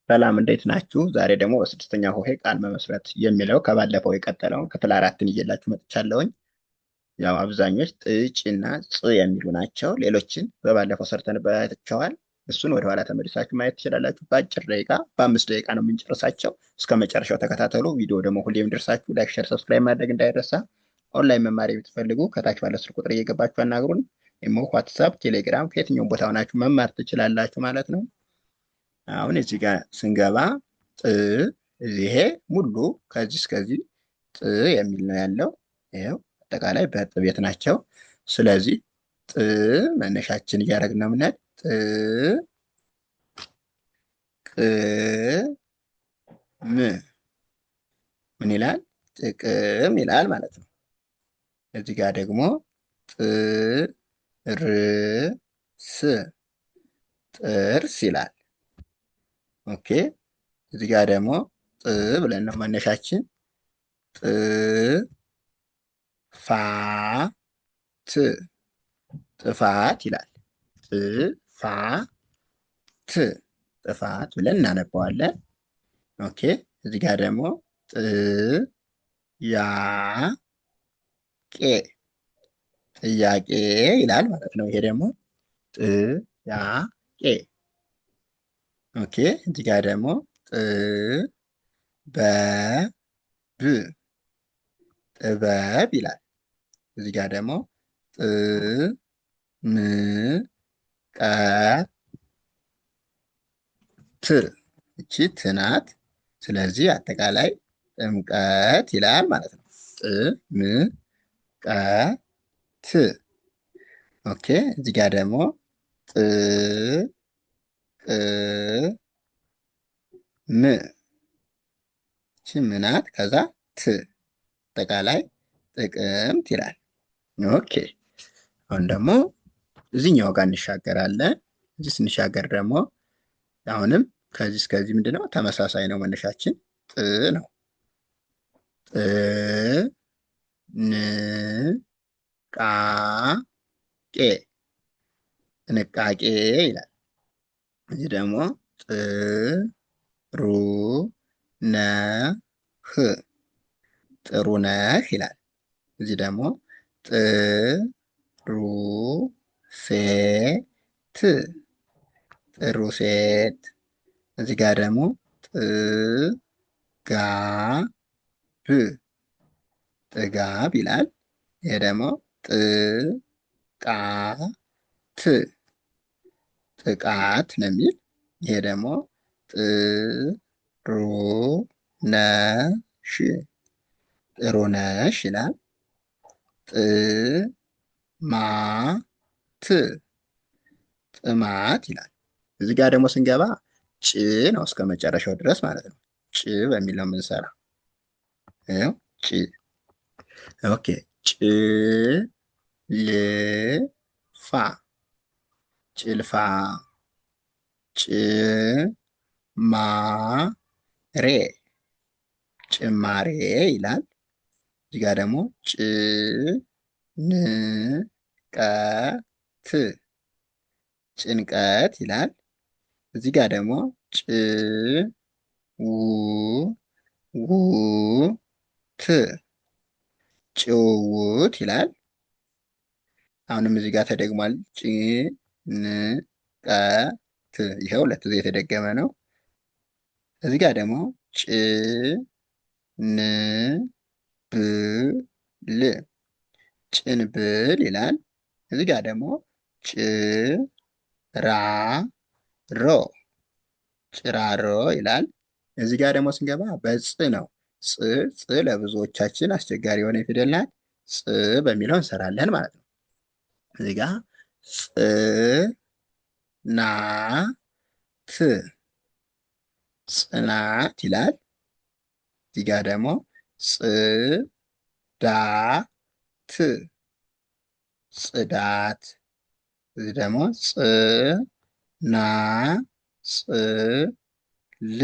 ሰላም እንዴት ናችሁ? ዛሬ ደግሞ በስድስተኛ ሆሄ ቃል መመስረት የሚለው ከባለፈው የቀጠለውን ክፍል አራትን እየላችሁ መጥቻለሁኝ። ያው አብዛኞች ጥጭ እና ጽ የሚሉ ናቸው። ሌሎችን በባለፈው ሰርተንባቸዋል። እሱን ወደኋላ ተመልሳችሁ ማየት ትችላላችሁ። በአጭር ደቂቃ በ5 ደቂቃ ነው የምንጨርሳቸው። እስከ መጨረሻው ተከታተሉ። ቪዲዮ ደግሞ ሁሌ የሚደርሳችሁ ላይክ፣ ሸር፣ ሰብስክራይብ ማድረግ እንዳይረሳ። ኦንላይን መማር የምትፈልጉ ከታች ባለ ስልክ ቁጥር እየገባችሁ አናግሩን። ኢሞ፣ ዋትሳፕ፣ ቴሌግራም ከየትኛውም ቦታ ሆናችሁ መማር ትችላላችሁ ማለት ነው። አሁን እዚህ ጋር ስንገባ ጥ ይሄ ሙሉ ከዚህ እስከዚህ ጥ የሚል ነው ያለው። ይኸው አጠቃላይ በጥ ቤት ናቸው። ስለዚህ ጥ መነሻችን እያደረግን ነው የምንሄድ። ጥ ቅ ም ምን ይላል? ጥቅም ይላል ማለት ነው። እዚህ ጋር ደግሞ ጥ ር ስ ጥርስ ይላል። ኦኬ እዚህ ጋር ደግሞ ጥ ብለን ነው መነሻችን። ጥ ፋ ት ጥፋት ይላል። ጥ ፋ ት ጥፋት ብለን እናነበዋለን። ኦኬ እዚህ ጋር ደግሞ ጥ ያ ቄ ጥያቄ ይላል ማለት ነው። ይሄ ደግሞ ጥ ያ ቄ። ኦኬ እዚህ ጋር ደግሞ ጥ በ ብ ጥበብ ይላል። እዚህ ጋር ደግሞ ጥ ም ቀ ት እቺ ት ናት። ስለዚህ አጠቃላይ ጥምቀት ይላል ማለት ነው። ጥ ም ቀ ት። ኦኬ እዚህ ጋር ደግሞ ጥ ቅ ም እቺ ም ናት። ከዛ ት አጠቃላይ ጥቅምት ይላል። ኦኬ አሁን ደግሞ እዚህኛው ጋር እንሻገራለን። እዚህ ስንሻገር ደግሞ አሁንም ከዚህ እስከዚህ ምንድነው ተመሳሳይ ነው። መነሻችን ጥ ነው። ጥ ን ቃ ቄ ጥንቃቄ ይላል። እዚህ ደግሞ ጥ ሩ ነ ህ ጥሩ ነህ ይላል። እዚህ ደግሞ ጥ ሩ ሴ ት ጥሩ ሴት። እዚህ ጋር ደግሞ ጥ ጋ ብ ጥጋብ ይላል። ይሄ ደግሞ ጥ ቃ ት ጥቃት ነው የሚል። ይሄ ደግሞ ጥ ሩ ነ ሽ ጥሩ ነሽ ይላል። ጥ ማ ት ጥማት ይላል። እዚህ ጋር ደግሞ ስንገባ ጭ ነው እስከ መጨረሻው ድረስ ማለት ነው። ጭ በሚል ነው የምንሰራ። ይኸው ጭ። ኦኬ ጭ ል ፋ ጭልፋ። ጭ ማ ሬ ጭማሬ ይላል። እዚህ ጋር ደግሞ ጭ ን ቀ ት ጭንቀት ይላል። እዚህ ጋር ደግሞ ጭ ው ው ት ጭውውት ይላል። አሁንም እዚህ ጋር ተደግሟል። ጭ ን ቀ ት ይኸው ሁለት ጊዜ የተደገመ ነው። እዚህ ጋር ደግሞ ጭ ን ብ ል ጭንብል ይላል። እዚህ ጋር ደግሞ ጭ ራ ሮ ጭራሮ ይላል። እዚህ ጋር ደግሞ ስንገባ በጽ ነው። ጽ ጽ ለብዙዎቻችን አስቸጋሪ የሆነ ፊደል ናት። ጽ በሚለው እንሰራለን ማለት ነው። እዚህ ጋር ጽ ና ት ጽናት ይላል። እዚህ ጋር ደግሞ ጽ ዳ ት ጽዳት። እዚህ ደግሞ ጽ ና ጽ ል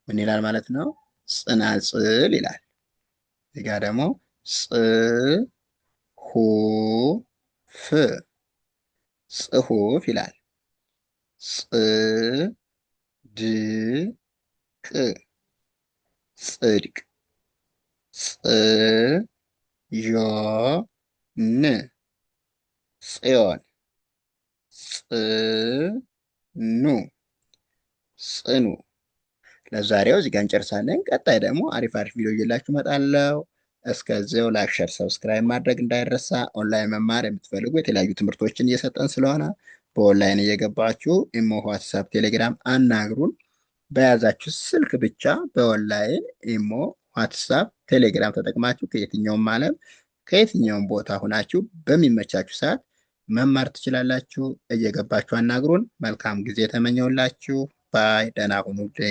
ምን ይላል ማለት ነው? ጽናጽል ይላል። እዚህ ጋር ደግሞ ጽ ሁ ፍ ጽሁፍ ይላል። ጽ ጽድቅ ጽዮን ጽዮን ጽኑ ጽኑ። ለዛሬው እዚህ ጋር እንጨርሳለን። ቀጣይ ደግሞ አሪፍ አሪፍ ቪዲዮ እየላችሁ እመጣለሁ። እስከዚያው ላይክ፣ ሸር፣ ሰብስክራይብ ማድረግ እንዳይረሳ። ኦንላይን መማር የምትፈልጉ የተለያዩ ትምህርቶችን እየሰጠን ስለሆነ በኦንላይን እየገባችሁ ኢሞ፣ ዋትሳፕ፣ ቴሌግራም አናግሩን። በያዛችሁ ስልክ ብቻ በኦንላይን ኢሞ፣ ዋትሳፕ፣ ቴሌግራም ተጠቅማችሁ ከየትኛውም ዓለም ከየትኛውም ቦታ ሁናችሁ በሚመቻችሁ ሰዓት መማር ትችላላችሁ። እየገባችሁ አናግሩን። መልካም ጊዜ ተመኘውላችሁ። ባይ። ደህና ሁኑ።